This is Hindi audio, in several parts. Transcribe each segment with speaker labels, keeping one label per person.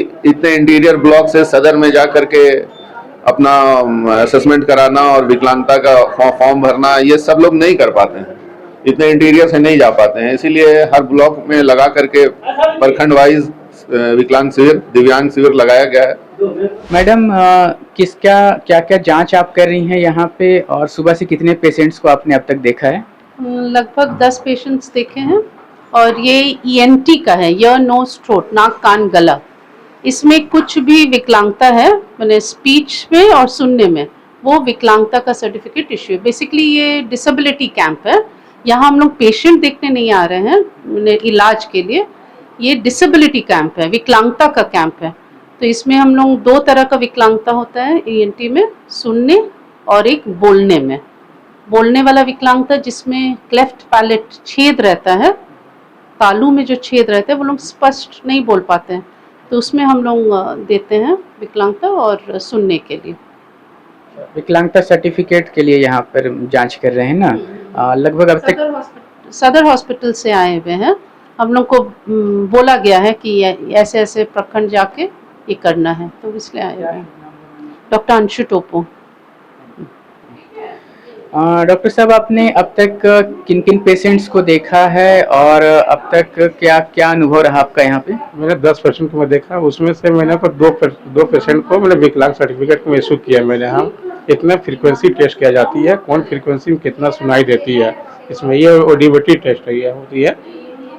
Speaker 1: इतने इंटीरियर ब्लॉक से सदर में जा करके अपना असेसमेंट कराना और विकलांगता का फॉर्म भरना, ये सब लोग नहीं कर पाते हैं, इतने इंटीरियर से नहीं जा पाते हैं। इसीलिए हर ब्लॉक में लगा करके प्रखंड वाइज विकलांग शिविर, दिव्यांग शिविर लगाया गया है।
Speaker 2: मैडम, क्या क्या जांच आप कर रही हैं यहाँ पे, और सुबह से कितने पेशेंट्स को आपने अब तक देखा है?
Speaker 3: लगभग 10 पेशेंट्स देखे हैं, और ये ENT का है, ईयर नोज थ्रोट, नाक कान गला। इसमें कुछ भी विकलांगता है, मैंने स्पीच में और सुनने में, वो विकलांगता का सर्टिफिकेट इश्यू है। बेसिकली ये डिसेबिलिटी कैंप है। यहाँ हम लोग पेशेंट देखने नहीं आ रहे हैं इलाज के लिए, ये डिसेबिलिटी कैंप है, विकलांगता का कैंप है। तो इसमें हम लोग 2 तरह का विकलांगता होता है ENT में, सुनने और एक बोलने में। बोलने वाला विकलांगता जिसमें क्लेफ्ट पैलेट छेद रहता है, तालू में जो छेद रहता है, वो लोग स्पष्ट नहीं बोल पाते हैं, तो उसमें हम लोग देते हैं विकलांगता और सुनने के लिए।
Speaker 2: विकलांगता सर्टिफिकेट के लिए यहाँ पर जांच कर रहे हैं ना? लगभग अब तक
Speaker 3: सदर हॉस्पिटल से आए हुए हैं। हम लोग को बोला गया है कि ऐसे ऐसे प्रखंड जाके ये करना है, तो इसलिए आए हुए हैं। डॉक्टर अंशु टोपो।
Speaker 2: डॉक्टर साहब, आपने अब तक किन किन पेशेंट्स को देखा है, और अब तक क्या क्या अनुभव रहा आपका यहाँ पे?
Speaker 4: मैंने 10 पेशेंट को मैं देखा, उसमें से मैंने दो पेशेंट को मैंने विकलांग सर्टिफिकेट को इशू किया। मैंने हम इतना फ्रीक्वेंसी टेस्ट किया जाती है, कौन फ्रीक्वेंसी में कितना सुनाई देती है, इसमें ये ऑडिबिलिटी टेस्ट होती है,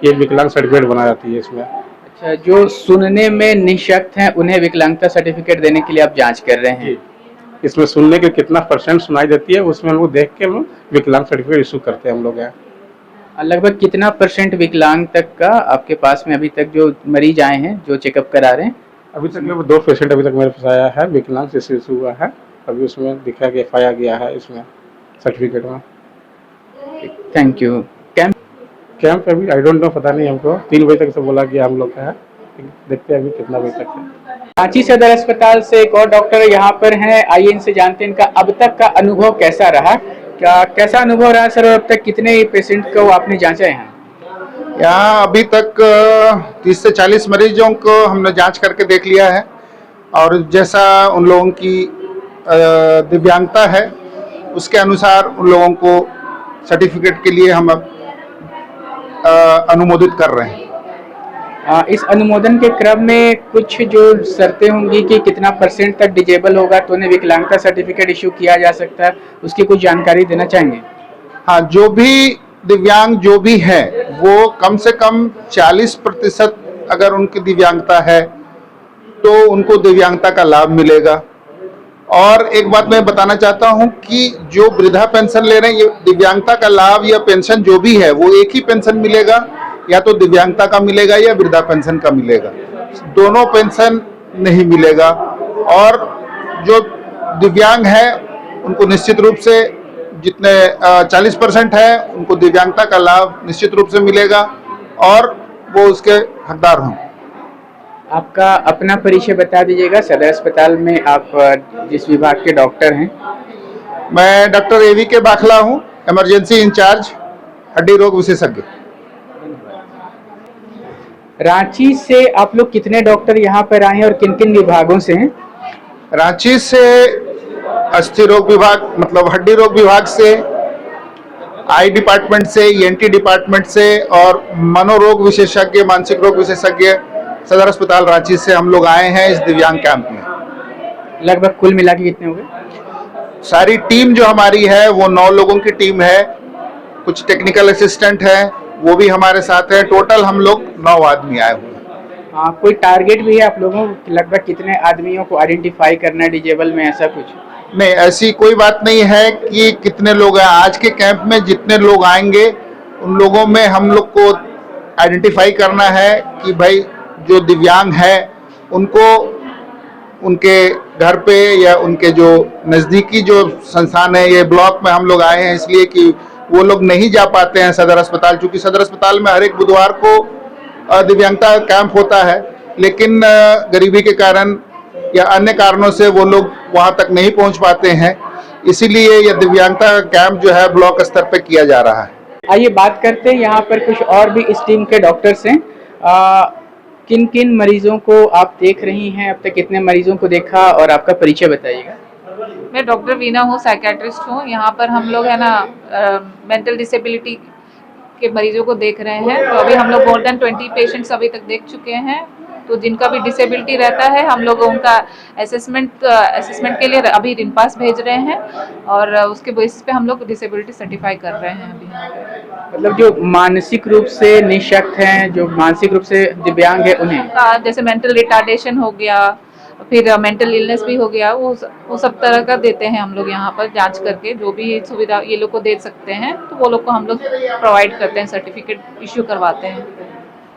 Speaker 4: ये विकलांग सर्टिफिकेट बना जाती है इसमें।
Speaker 2: अच्छा, जो सुनने में निःशक्त हैं उन्हें विकलांगता सर्टिफिकेट देने के लिए आप जाँच कर रहे हैं?
Speaker 4: इसमें सुनने के कितना % सुनाई देती है, उसमें हम लोग देख के हम विकलांग सर्टिफिकेट इशू करते हैं हम लोग यहाँ।
Speaker 2: लगभग कितना % विकलांग तक का आपके पास में अभी तक जो मरीज आए हैं, जो चेकअप करा रहे हैं?
Speaker 4: अभी तक 2 पेशेंट अभी तक मेरे पास आया है, विकलांग से इशू हुआ है, अभी उसमें पाया गया है इसमें सर्टिफिकेट में।
Speaker 2: Thank you.
Speaker 4: कैंप अभी आई डोंट नो, पता नहीं हमको, 3 बजे तक से बोला गया हम लोग का है, देखते हैं अभी कितना बजे तक है।
Speaker 2: रांची सदर अस्पताल से एक और डॉक्टर यहाँ पर हैं, आइए इनसे जानते हैं इनका अब तक का अनुभव कैसा रहा। कैसा अनुभव रहा सर, अब तक कितने पेशेंट को आपने जांचा है?
Speaker 5: यहाँ अभी तक 30 से 40 मरीजों को हमने जांच करके देख लिया है, और जैसा उन लोगों की दिव्यांगता है उसके अनुसार उन लोगों को सर्टिफिकेट के लिए हम अनुमोदित कर रहे हैं।
Speaker 2: इस अनुमोदन के क्रम में कुछ जो शर्तें होंगी कि कितना % तक डिजेबल होगा तो उन्हें विकलांगता सर्टिफिकेट इशू किया जा सकता है, उसकी कुछ जानकारी देना चाहेंगे?
Speaker 5: हाँ, जो भी दिव्यांग जो भी है वो कम से कम 40% अगर उनकी दिव्यांगता है तो उनको दिव्यांगता का लाभ मिलेगा। और एक बात मैं बताना चाहता हूं कि जो वृद्धा पेंशन ले रहे हैं, ये दिव्यांगता का लाभ या पेंशन जो भी है वो एक ही पेंशन मिलेगा, या तो दिव्यांगता का मिलेगा या वृद्धा पेंशन का मिलेगा, दोनों पेंशन नहीं मिलेगा। और जो दिव्यांग है उनको निश्चित रूप से जितने 40% है उनको दिव्यांगता का लाभ निश्चित रूप से मिलेगा, और वो उसके हकदार हों।
Speaker 2: आपका अपना परिचय बता दीजिएगा, सदर अस्पताल में आप जिस विभाग के डॉक्टर हैं?
Speaker 5: मैं डॉक्टर AVK बाखला हूं, इमरजेंसी इंचार्ज, हड्डी रोग विशेषज्ञ।
Speaker 2: रांची से आप लोग कितने डॉक्टर यहाँ पर आए हैं और किन किन विभागों से हैं?
Speaker 5: रांची से अस्थि रोग विभाग मतलब हड्डी रोग विभाग से, आई डिपार्टमेंट से, ENT डिपार्टमेंट से, और मनोरोग विशेषज्ञ, मानसिक रोग विशेषज्ञ सदर अस्पताल रांची से हम लोग आए हैं इस दिव्यांग कैंप में।
Speaker 2: लगभग कुल मिला के कितने हो गए?
Speaker 5: सारी टीम जो हमारी है वो 9 लोगों की टीम है, कुछ टेक्निकल असिस्टेंट है वो भी हमारे साथ है। टोटल हम लोग 9 आदमी आए हुए हैं।
Speaker 2: कोई टारगेट भी है आप लोगों को, लगभग कितने आदमियों को आइडेंटिफाई करना है डिजेबल में, ऐसा कुछ?
Speaker 5: नहीं, ऐसी कोई बात नहीं है कि कितने लोग हैं। आज के कैंप में जितने लोग आएंगे उन लोगों में हम लोग को आइडेंटिफाई करना है कि भाई जो दिव्यांग है उनको उनके घर पे या उनके जो नज़दीकी जो संस्थान है, ये ब्लॉक में हम लोग आए हैं इसलिए कि वो लोग नहीं जा पाते हैं सदर अस्पताल, क्योंकि सदर अस्पताल में हर एक बुधवार को दिव्यांगता कैंप होता है, लेकिन गरीबी के कारण या अन्य कारणों से वो लोग वहाँ तक नहीं पहुँच पाते हैं, इसीलिए यह दिव्यांगता कैंप जो है ब्लॉक स्तर पर किया जा रहा है।
Speaker 2: आइए बात करते हैं यहाँ पर कुछ और भी इस टीम के डॉक्टर्स हैं। किन किन मरीजों को आप देख रही हैं, अब तक कितने मरीजों को देखा, और आपका परिचय बताइएगा।
Speaker 6: मैं डॉक्टर वीना हूँ, साइकेट्रिस्ट हूँ। यहाँ पर हम लोग है ना मेंटल डिसेबिलिटी के मरीजों को देख रहे हैं। तो अभी हम लोग मोर देन 20 पेशेंट्स अभी तक देख चुके हैं। तो जिनका भी डिसेबिलिटी रहता है हम लोग उनका असेसमेंट के लिए अभी रिनपास भेज रहे हैं और उसके बेसिस पे हम लोग डिसेबिलिटी सर्टिफाई कर रहे हैं अभी यहाँ पे।
Speaker 2: मतलब जो मानसिक रूप से निःशक्त हैं, जो मानसिक रूप से दिव्यांग है, उन्हें
Speaker 6: जैसे मेंटल रिटार्डेशन हो गया, फिर मेंटल इलनेस भी हो गया, वो सब तरह का देते हैं हम लोग यहाँ पर जांच करके। जो भी सुविधा ये लोग को दे सकते हैं तो वो लोग को हम लोग प्रोवाइड करते हैं, सर्टिफिकेट इश्यू करवाते हैं।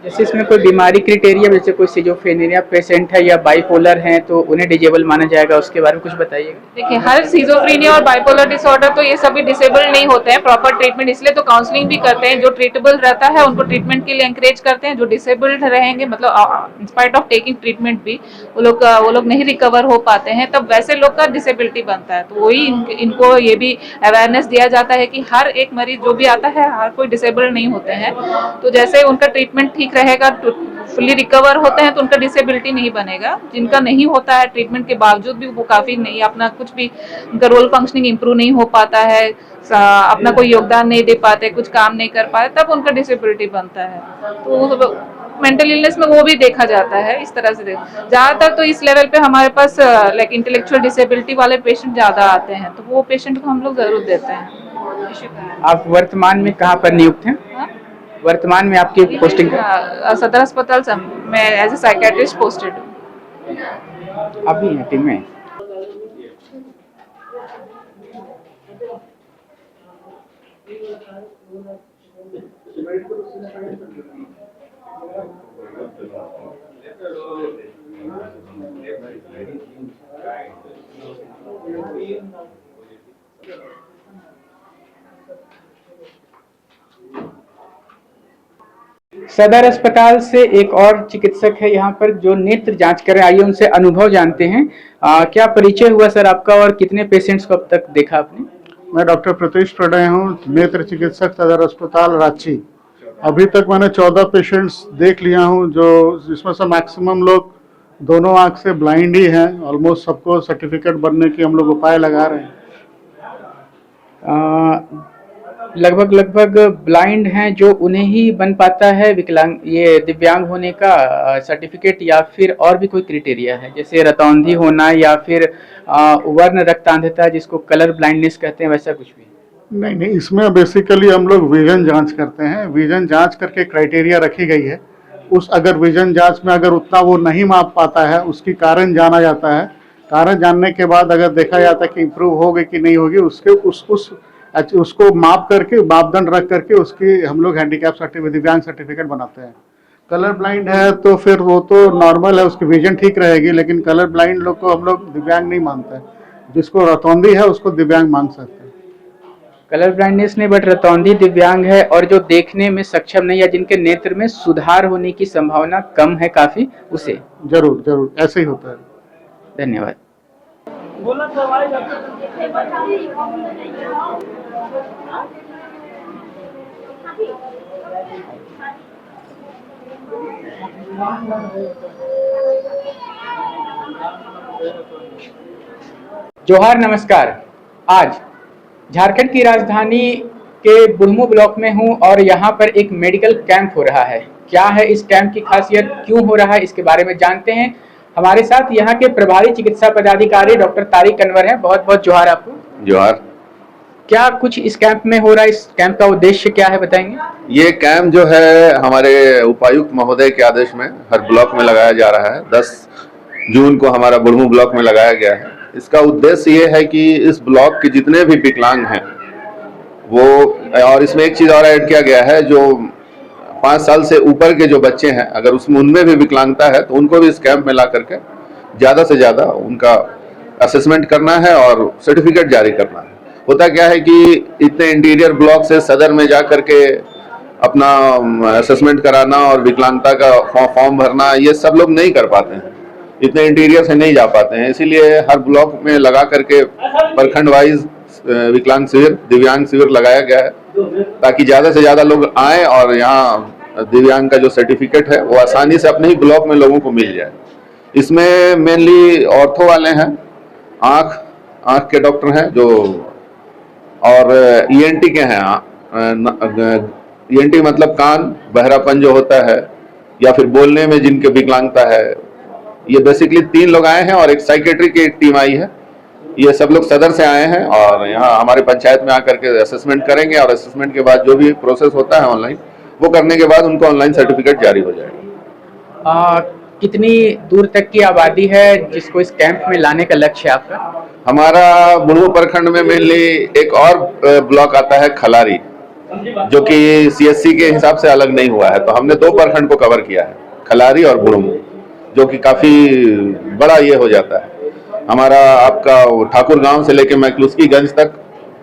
Speaker 2: जैसे इसमें कोई बीमारी क्राइटेरिया, जैसे कोई सिजोफ्रेनिया पेशेंट है या बाइपोलर है तो उन्हें डिजेबल माना जाएगा, उसके बारे में कुछ बताइएगा।
Speaker 6: देखिए, हर सिजोफ्रेनिया और बाइपोलर डिसऑर्डर तो ये सभी डिसेबल नहीं होते हैं, प्रॉपर ट्रीटमेंट, इसलिए तो काउंसलिंग भी करते हैं। जो ट्रीटेबल रहता है उनको ट्रीटमेंट के लिए एंकरेज करते हैं। जो डिसेबल्ड रहेंगे, मतलब इंस्पाइट ऑफ टेकिंग ट्रीटमेंट भी वो लोग नहीं रिकवर हो पाते हैं, तब वैसे लोग का डिसेबिलिटी बनता है। तो वही इनको ये भी अवेयरनेस दिया जाता है कि हर एक मरीज जो भी आता है, हर कोई डिसेबल्ड नहीं होते हैं। तो जैसे उनका ट्रीटमेंट ठीक रहेगा, फुल्ली रिकवर होते हैं, तो उनका डिसेबिलिटी नहीं बनेगा। जिनका नहीं होता है, ट्रीटमेंट के बावजूद भी वो काफी नहीं, अपना कुछ भी उनका रोल फंक्शनिंग इंप्रूव नहीं हो पाता है, अपना कोई योगदान नहीं दे पाते, कुछ काम नहीं कर पाते, तब उनका डिसेबिलिटी बनता है। तो मेंटल इलनेस में वो भी देखा जाता है इस तरह से। ज्यादातर तो इस लेवल पे हमारे पास लाइक इंटेलेक्चुअल डिसेबिलिटी वाले पेशेंट ज्यादा आते हैं, तो वो पेशेंट को हम लोग जरूर देते हैं।
Speaker 2: आप वर्तमान में कहाँ पर नियुक्त हैं? वर्तमान में आपकी पोस्टिंग?
Speaker 6: सदर अस्पताल में एज ए साइकेट्रिस्ट पोस्टेड हूँ।
Speaker 2: आप भी हैं टीम में? सदर अस्पताल से एक और चिकित्सक है यहाँ पर जो नेत्र जांच कर रहे हैं। आइए उनसे अनुभव जानते हैं। क्या परिचय हुआ सर आपका और कितने पेशेंट्स को अब तक देखा आपने?
Speaker 7: मैं डॉक्टर प्रतीश प्रणय हूँ, नेत्र चिकित्सक सदर अस्पताल रांची। अभी तक मैंने 14 पेशेंट्स देख लिया हूँ, जो जिसमें से मैक्सिमम लोग दोनों आंख से ब्लाइंड ही हैं। ऑलमोस्ट सबको सर्टिफिकेट बनने की हम लोग उपाय लगा रहे हैं।
Speaker 2: लगभग ब्लाइंड हैं जो उन्हें ही बन पाता है विकलांग, ये दिव्यांग होने का सर्टिफिकेट, या फिर और भी कोई क्राइटेरिया है, जैसे रतौंधी होना या फिर वर्ण रक्तांधता जिसको कलर ब्लाइंडनेस कहते हैं, वैसा कुछ भी?
Speaker 7: नहीं, इसमें बेसिकली हम लोग विजन जांच करते हैं। विजन जांच करके क्राइटेरिया रखी गई है। अगर विजन जांच में अगर उतना वो नहीं माप पाता है, उसकी कारण जाना जाता है। कारण जानने के बाद अगर देखा जाता है कि इम्प्रूव होगी कि नहीं होगी, उसको माप करके, मापदंड रख करके उसकी हम लोग हैंडीकैप सर्टिफिकेट, दिव्यांग सर्टिफिकेट बनाते हैं। कलर ब्लाइंड है तो फिर वो तो नॉर्मल है, उसकी विजन ठीक रहेगी, लेकिन कलर ब्लाइंड लोग को हम लोग दिव्यांग नहीं मानते। जिसको रतौंधी है उसको दिव्यांग मान सकते हैं।
Speaker 2: कलर ब्लाइंडनेस नहीं, बट रतौंधी दिव्यांग है, और जो देखने में सक्षम नहीं या जिनके नेत्र में सुधार होने की संभावना कम है काफी, उसे?
Speaker 7: जरूर ऐसे ही होता है।
Speaker 2: धन्यवाद। जोहार, नमस्कार। आज झारखंड की राजधानी के बुढ़मू ब्लॉक में हूं और यहां पर एक मेडिकल कैंप हो रहा है। क्या है इस कैंप की खासियत, क्यों हो रहा है, इसके बारे में जानते हैं। हमारे साथ यहाँ के प्रभारी चिकित्सा पदाधिकारी डॉक्टर तारिक अनवर हैं। बहुत बहुत जोहार आपको।
Speaker 1: जोहार।
Speaker 2: क्या कुछ इस कैंप में हो रहा है, इस कैंप का उद्देश्य क्या है, बताएंगे?
Speaker 1: ये कैंप जो है हमारे उपायुक्त महोदय के आदेश में हर ब्लॉक में लगाया जा रहा है। 10 जून को हमारा बुढ़मू ब्लॉक में लगाया गया है। इसका उद्देश्य ये है कि इस ब्लॉक के जितने भी विकलांग हैं वो, और इसमें एक चीज और ऐड किया गया है, जो 5 साल से ऊपर के जो बच्चे हैं, अगर उसमें उनमें भी विकलांगता है तो उनको भी इस कैंप में ला करके ज़्यादा से ज़्यादा उनका असेसमेंट करना है और सर्टिफिकेट जारी करना है। होता क्या है कि इतने इंटीरियर ब्लॉक से सदर में जा करके अपना असेसमेंट कराना और विकलांगता का फॉर्म भरना, ये सब लोग नहीं कर पाते हैं, इतने इंटीरियर से नहीं जा पाते हैं। इसीलिए हर ब्लॉक में लगा करके प्रखंड वाइज विकलांग शिविर, दिव्यांग शिविर लगाया गया है, ताकि ज़्यादा से ज़्यादा लोग आएँ और यहाँ दिव्यांग का जो सर्टिफिकेट है वो आसानी से अपने ही ब्लॉक में लोगों को मिल जाए। इसमें मेनली ऑर्थो वाले हैं, आँख के डॉक्टर हैं जो, और ईएनटी के हैं। ईएनटी मतलब कान बहरापन जो होता है या फिर बोलने में जिनके विकलांगता है। ये बेसिकली 3 लोग आए हैं और एक साइकेट्री की एक टीम आई है। ये सब लोग सदर से आए हैं और यहाँ हमारे पंचायत में आकर के असेसमेंट करेंगे और असेसमेंट के बाद जो भी प्रोसेस होता है ऑनलाइन, वो करने के बाद उनको ऑनलाइन सर्टिफिकेट जारी हो जाएगा।
Speaker 2: कितनी दूर तक की आबादी है जिसको इस कैंप में लाने का लक्ष्य है आपका?
Speaker 1: हमारा बुढ़मू प्रखंड में मेनली एक और ब्लॉक आता है खलारी, जो कि सीएससी के हिसाब से अलग नहीं हुआ है, तो हमने 2 प्रखंड को कवर किया है, खलारी और बुढ़मू, जो कि काफी बड़ा ये हो जाता है। हमारा आपका ठाकुर गांव से लेके मैकलुस्कीगंज तक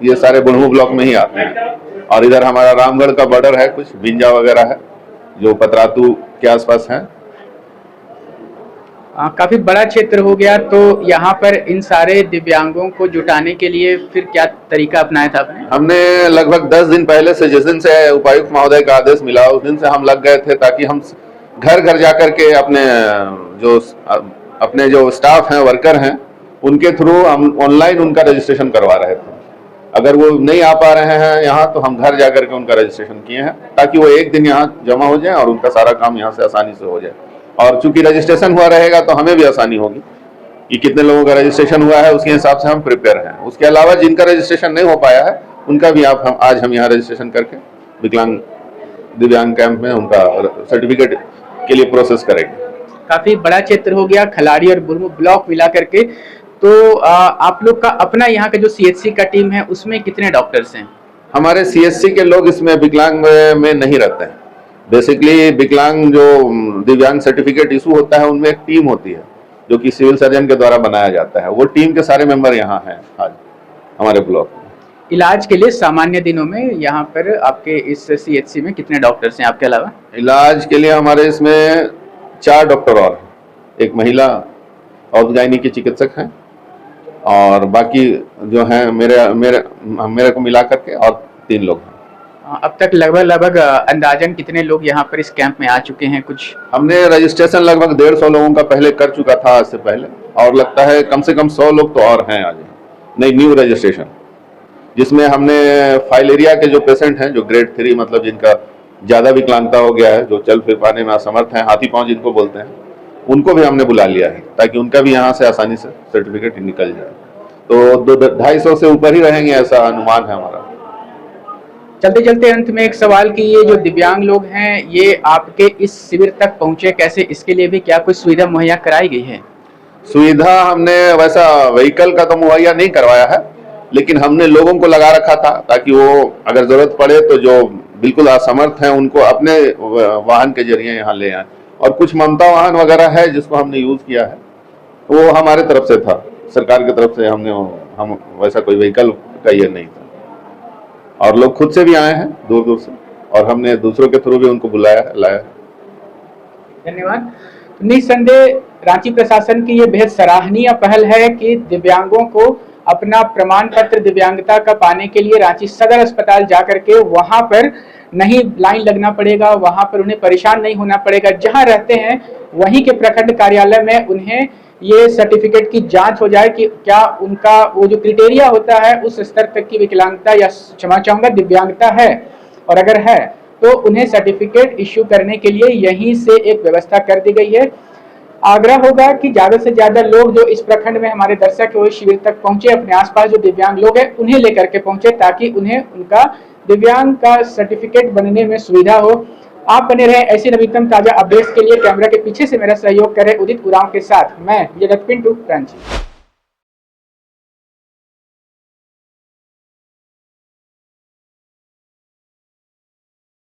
Speaker 1: ये सारे बुढ़मू ब्लॉक में ही आते हैं। और इधर हमारा रामगढ़ का बॉर्डर है, कुछ बिंजा वगैरह है जो पतरातू के आसपास है।
Speaker 2: काफी बड़ा क्षेत्र हो गया, तो यहाँ पर इन सारे दिव्यांगों को जुटाने के लिए फिर क्या तरीका अपनाया था आपने?
Speaker 1: हमने लगभग 10 दिन पहले से, जिस दिन से उपायुक्त महोदय का आदेश मिला उस दिन से हम लग गए थे, ताकि हम घर घर जाकर के अपने जो स्टाफ हैं, वर्कर हैं, उनके थ्रू हम ऑनलाइन उनका रजिस्ट्रेशन करवा रहे थे। अगर वो नहीं आ पा रहे हैं यहाँ, तो हम घर जाकर के उनका रजिस्ट्रेशन किए हैं, ताकि वो एक दिन यहाँ जमा हो जाए और उनका सारा काम यहाँ से आसानी से हो जाए। और चूंकि रजिस्ट्रेशन हुआ रहेगा तो हमें भी आसानी होगी कि कितने लोगों का रजिस्ट्रेशन हुआ है, उसके हिसाब से हम प्रिपेयर हैं। उसके अलावा जिनका रजिस्ट्रेशन नहीं हो पाया है उनका भी आज हम यहाँ रजिस्ट्रेशन करके दिव्यांग कैंप में उनका सर्टिफिकेट के लिए प्रोसेस करेंगे।
Speaker 2: काफी बड़ा क्षेत्र हो गया, खलारी और बुढ़मू ब्लॉक मिला करके। तो आप लोग का अपना यहाँ का जो सीएचसी का टीम है उसमें कितने डॉक्टर्स हैं?
Speaker 1: हमारे सीएचसी के लोग इसमें विकलांग में नहीं रहते हैं। बेसिकली विकलांग जो दिव्यांग सर्टिफिकेट इशू होता है उनमें एक टीम होती है जो कि सिविल सर्जन के द्वारा बनाया जाता है। वो टीम के सारे मेंबर यहाँ हैं आज हमारे ब्लॉक में।
Speaker 2: इलाज के लिए सामान्य दिनों में यहाँ पर आपके इस सीएचसी में कितने डॉक्टर्स हैं आपके अलावा?
Speaker 1: इलाज के लिए हमारे इसमें 4 डॉक्टर और हैं, एक महिला ऑर्गेनाइनी के चिकित्सक हैं और बाकी जो हैं मेरे को मिला करके और 3 लोग हैं।
Speaker 2: अब तक लगभग अंदाजन कितने लोग यहाँ पर इस कैंप में आ चुके हैं? कुछ
Speaker 1: हमने रजिस्ट्रेशन लगभग 150 लोगों का पहले कर चुका था आज से पहले, और लगता है कम से कम 100 लोग तो और हैं आज नहीं न्यू रजिस्ट्रेशन, जिसमें हमने फाइलेरिया के जो पेशेंट हैं, जो ग्रेड 3 मतलब जिनका ज्यादा विकलांगता हो गया है, जो चल फिर पाने में असमर्थ हैं, हाथी पांव जिनको बोलते हैं, उनको भी हमने बुला लिया है ताकि उनका भी यहाँ से आसानी से सर्टिफिकेट निकल जाए। तो 250 से ऊपर ही रहेंगे ऐसा अनुमान है हमारा।
Speaker 2: चलते चलते अंत में एक सवाल कि ये जो दिव्यांग लोग हैं ये आपके इस शिविर तक पहुंचे कैसे? इसके लिए भी क्या कोई सुविधा मुहैया कराई गई है?
Speaker 1: सुविधा हमने वैसा व्हीकल का तो मुहैया नहीं करवाया है, लेकिन हमने लोगों को लगा रखा था ताकि वो अगर जरूरत पड़े तो जो बिल्कुल असमर्थ हैं उनको अपने वाहन के जरिए यहाँ ले आए। और कुछ ममता वाहन वगैरह है जिसको हमने यूज किया है, वो हमारे तरफ से था, सरकार की तरफ से हम वैसा कोई व्हीकल का ये नहीं था। और लोग खुद से भी आए हैं दूर दूर से, और हमने दूसरों के थ्रू भी उनको लाया।
Speaker 2: धन्यवाद। निस्संदेह रांची प्रशासन की ये बेहद सराहनीय पहल है कि दिव्यांगों को अपना प्रमाण पत्र दिव्यांगता का पाने के लिए रांची सदर अस्पताल जाकर के वहां पर नहीं लाइन लगना पड़ेगा, वहां पर उन्हें परेशान नहीं होना पड़ेगा। जहां रहते हैं वहीं के प्रखंड कार्यालय में उन्हें ये सर्टिफिकेट की जांच हो जाए कि क्या उनका वो जो क्राइटेरिया होता है उस स्तर तक की विकलांगता या क्षमा चाहूंगा दिव्यांगता है, और अगर है तो उन्हें सर्टिफिकेट इश्यू करने के लिए यहीं से एक व्यवस्था कर दी गई है। आग्रह होगा कि ज्यादा से ज्यादा लोग जो इस प्रखंड में हमारे दर्शक हुए शिविर तक पहुंचे, अपने आसपास जो दिव्यांग लोग हैं उन्हें लेकर के पहुंचे ताकि उन्हें उनका दिव्यांग का सर्टिफिकेट बनने में सुविधा हो। आप बने रहे ऐसे नवीनतम ताजा अपडेट्स के लिए। कैमरा के पीछे से मेरा सहयोग कर रहे उदित उरांव के साथ मैं पिंटू रांची।